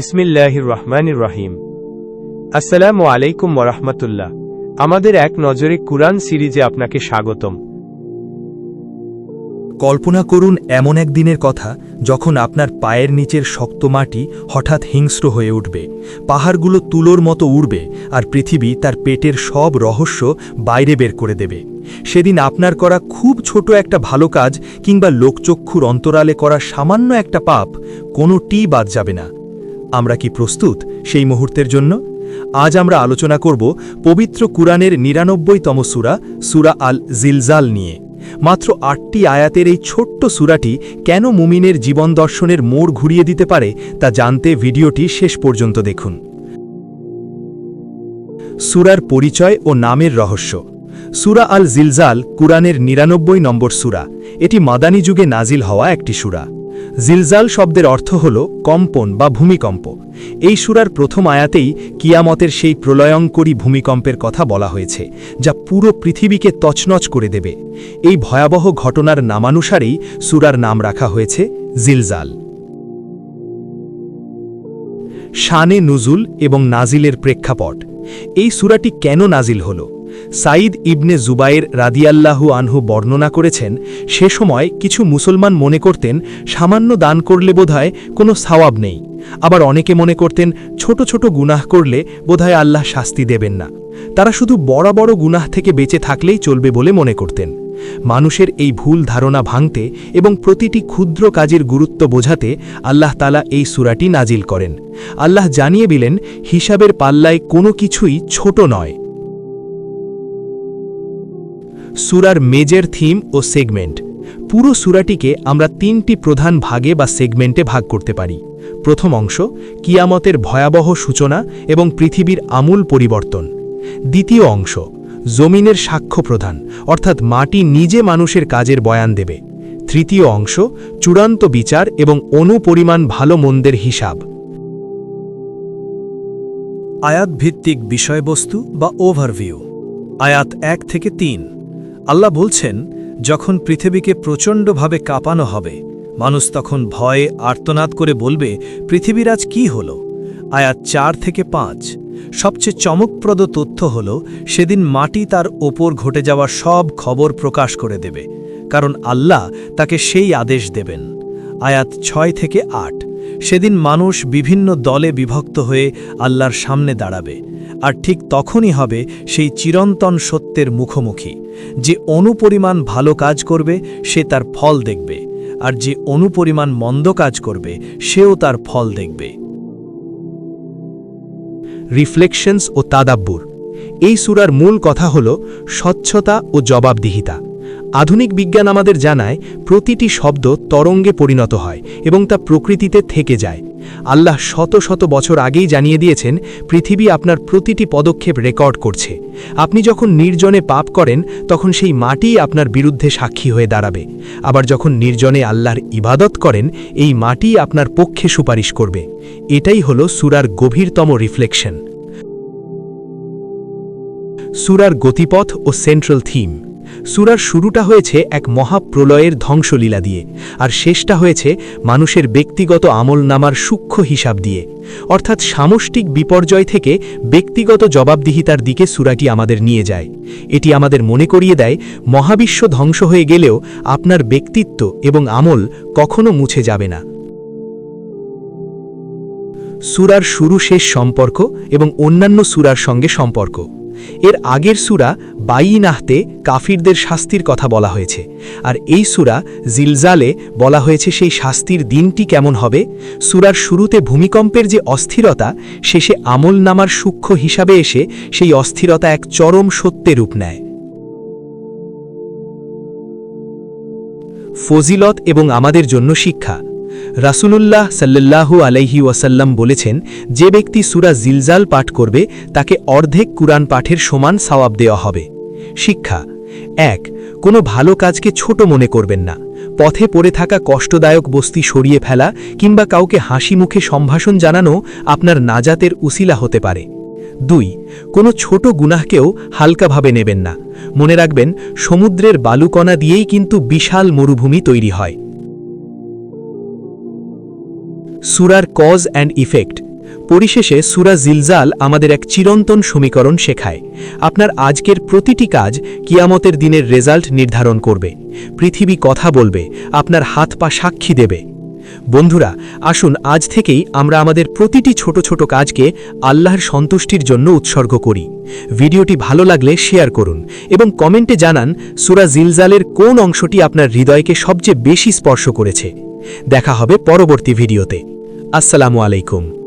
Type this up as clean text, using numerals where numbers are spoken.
বিসমিল্লাহির রহমানির রহিম। আসসালামু আলাইকুম ওয়া রাহমাতুল্লাহ। আমাদের এক নজরে কুরআন সিরিজে আপনাকে স্বাগতম। কল্পনা করুন এমন এক দিনের কথা যখন আপনার পায়ের নিচের শক্ত মাটি হঠাৎ হিংস্র হয়ে উঠবে, পাহাড়গুলো তুলোর মতো উড়বে আর পৃথিবী তার পেটের সব রহস্য বাইরে বের করে দেবে। সেদিন আপনার করা খুব ছোট একটা ভালো কাজ কিংবা লোকচক্ষুর অন্তরালে করা সামান্য একটা পাপ কোনোটি বাদ যাবে না। আমরা কি প্রস্তুত সেই মুহূর্তের জন্য? আজ আমরা আলোচনা করব পবিত্র কুরআনের ৯৯তম সূরা, সূরা আল জিলজাল নিয়ে। মাত্র ৮টি আয়াতের এই ছোট্ট সূরাটি কেন মুমিনের জীবন দর্শনের মোড় ঘুরিয়ে দিতে পারে তা জানতে ভিডিওটি শেষ পর্যন্ত দেখুন। সূরার পরিচয় ও নামের রহস্য। সূরা আল জিলজাল কুরআনের ৯৯ নম্বর সূরা। এটি মাদানী যুগে নাজিল হওয়া একটি সূরা। জিলজাল শব্দের অর্থ হল কম্পন বা ভূমিকম্প। এই সূরার প্রথম আয়াতেই কিয়ামতের সেই প্রলয়ঙ্করী ভূমিকম্পের কথা বলা হয়েছে, যা পুরো পৃথিবীকে তছনছ করে দেবে। এই ভয়াবহ ঘটনার নামানুসারেই সূরার নাম রাখা হয়েছে জিলজাল। শানে নুজুল এবং নাজিলের প্রেক্ষাপট। এই সূরাটি কেন নাজিল হল? সাঈদ ইবনে জুবায়ের রাদিয়াল্লাহু আনহু বর্ণনা করেছেন, সে সময় কিছু মুসলমান মনে করতেন সামান্য দান করলে বোধহয় কোনো সওয়াব নেই। আবার অনেকে মনে করতেন ছোট ছোট গুনাহ করলে বোধহয় আল্লাহ শাস্তি দেবেন না। তারা শুধু বড় বড় গুনাহ থেকে বেঁচে থাকলেই চলবে বলে মনে করতেন। মানুষের এই ভুল ধারণা ভাঙতে এবং প্রতিটি ক্ষুদ্র কাজের গুরুত্ব বোঝাতে আল্লাহ তাআলা এই সূরাটি নাজিল করেন। আল্লাহ জানিয়ে দিলেন, হিসাবের পাল্লায় কোনো কিছুই ছোট নয়। সূরার মেজর থিম ও সেগমেন্ট। পুরো সূরাটিকে আমরা ৩টি প্রধান ভাগে বা সেগমেন্টে ভাগ করতে পারি। প্রথম অংশ কিয়ামতের ভয়াবহ সূচনা এবং পৃথিবীর আমূল পরিবর্তন। দ্বিতীয় অংশ জমিনের সাক্ষ্য প্রদান, অর্থাৎ মাটি নিজে মানুষের কাজের বয়ান দেবে। তৃতীয় অংশ চূড়ান্ত বিচার এবং অনুপরিমাণ ভালো মন্দের হিসাব। আয়াত ভিত্তিক বিষয়বস্তু বা ওভারভিউ। আয়াত ১ থেকে ৩। আল্লাহ বলছেন, যখন পৃথিবীকে প্রচণ্ডভাবে কাঁপানো হবে, মানুষ তখন ভয়ে আর্তনাদ করে বলবে, পৃথিবীর আজ কী হল? আয়াত ৪ থেকে ৫। সবচেয়ে চমকপ্রদ তথ্য হল, সেদিন মাটি তার ওপর ঘটে যাওয়া সব খবর প্রকাশ করে দেবে, কারণ আল্লাহ তাকে সেই আদেশ দেবেন। আয়াত ৬ থেকে ৮। সেদিন মানুষ বিভিন্ন দলে বিভক্ত হয়ে আল্লাহর সামনে দাঁড়াবে, আর ঠিক তখনই হবে সেই চিরন্তন সত্যের মুখোমুখি। যে অনুপরিমাণ ভালো কাজ করবে সে তার ফল দেখবে, আর যে অনুপরিমাণ মন্দ কাজ করবে সেও তার ফল দেখবে। রিফ্লেকশনস ও তাদাব্বুর। এই সূরার মূল কথা হল স্বচ্ছতা ও জবাবদিহিতা। আধুনিক বিজ্ঞান আমাদের জানায়, প্রতিটি শব্দ তরঙ্গে পরিণত হয় এবং তা প্রকৃতিতে থেকে যায়। আল্লাহ শত শত বছর আগেই জানিয়ে দিয়েছেন, পৃথিবী আপনার প্রতিটি পদক্ষেপ রেকর্ড করছে। আপনি যখন নির্জনে পাপ করেন, তখন সেই মাটিই আপনার বিরুদ্ধে সাক্ষী হয়ে দাঁড়াবে। আবার যখন নির্জনে আল্লাহর ইবাদত করেন, এই মাটিই আপনার পক্ষে সুপারিশ করবে। এটাই হল সূরার গভীরতম রিফ্লেকশন। সূরার গতিপথ ও সেন্ট্রাল থিম। সূরার শুরুটা হয়েছে এক মহাপ্রলয়ের ধ্বংসলীলা দিয়ে, আর শেষটা হয়েছে মানুষের ব্যক্তিগত আমলনামার সূক্ষ্ম হিসাব দিয়ে। অর্থাৎ সামষ্টিক বিপর্যয় থেকে ব্যক্তিগত জবাবদিহিতার দিকে সূরাটি আমাদের নিয়ে যায়। এটি আমাদের মনে করিয়ে দেয়, মহাবিশ্ব ধ্বংস হয়ে গেলেও আপনার ব্যক্তিত্ব এবং আমল কখনো মুছে যাবে না। সূরার শুরু শেষ সম্পর্ক এবং অন্যান্য সূরার সঙ্গে সম্পর্ক। এর আগের সূরা বাইনাহতে কাফিরদের শাস্তির কথা বলা হয়েছে, আর এই সূরা জিলজালে বলা হয়েছে সেই শাস্তির দিনটি কেমন হবে। সূরার শুরুতে ভূমিকম্পের যে অস্থিরতা, শেষে আমলনামার সূক্ষ্ম হিসাবে এসে সেই অস্থিরতা এক চরম সত্যে রূপ নেয়। ফজিলত এবং আমাদের জন্য শিক্ষা। রাসূলুল্লাহ সাল্লাল্লাহু আলাইহি ওয়াসাল্লাম বলেছেন, যে ব্যক্তি সূরা জিলজাল পাঠ করবে তাকে অর্ধেক কুরআন পাঠের সমান সওয়াব দেওয়া হবে। শিক্ষা। ১. কোনো ভালো কাজকে ছোট মনে করবেন না। পথে পড়ে থাকা কষ্টদায়ক বস্তি সরিয়ে ফেলা কিংবা কাউকে হাসি মুখে সম্ভাষণ জানানো আপনার নাজাতের উসিলা হতে পারে। ২. কোনো ছোট গুনাহকেও হালকাভাবে নেবেন না। মনে রাখবেন, সমুদ্রের বালুকণা দিয়েই কিন্তু বিশাল মরুভূমি তৈরি হয়। সূরার কজ অ্যান্ড ইফেক্ট। পরিশেষে সূরা জিলজাল আমাদের এক চিরন্তন সমীকরণ শেখায়। আপনার আজকের প্রতিটি কাজ কিয়ামতের দিনের রেজাল্ট নির্ধারণ করবে। পৃথিবী কথা বলবে, আপনার হাত পা সাক্ষী দেবে। বন্ধুরা, আসুন আজ থেকেই আমরা আমাদের প্রতিটি ছোট ছোট কাজকে আল্লাহর সন্তুষ্টির জন্য উৎসর্গ করি। ভিডিওটি ভালো লাগলে শেয়ার করুন এবং কমেন্টে জানান সূরা জিলজালের কোন অংশটি আপনার হৃদয়কে সবচেয়ে বেশি স্পর্শ করেছে। দেখা হবে পরবর্তী ভিডিওতে। আসসালামু আলাইকুম।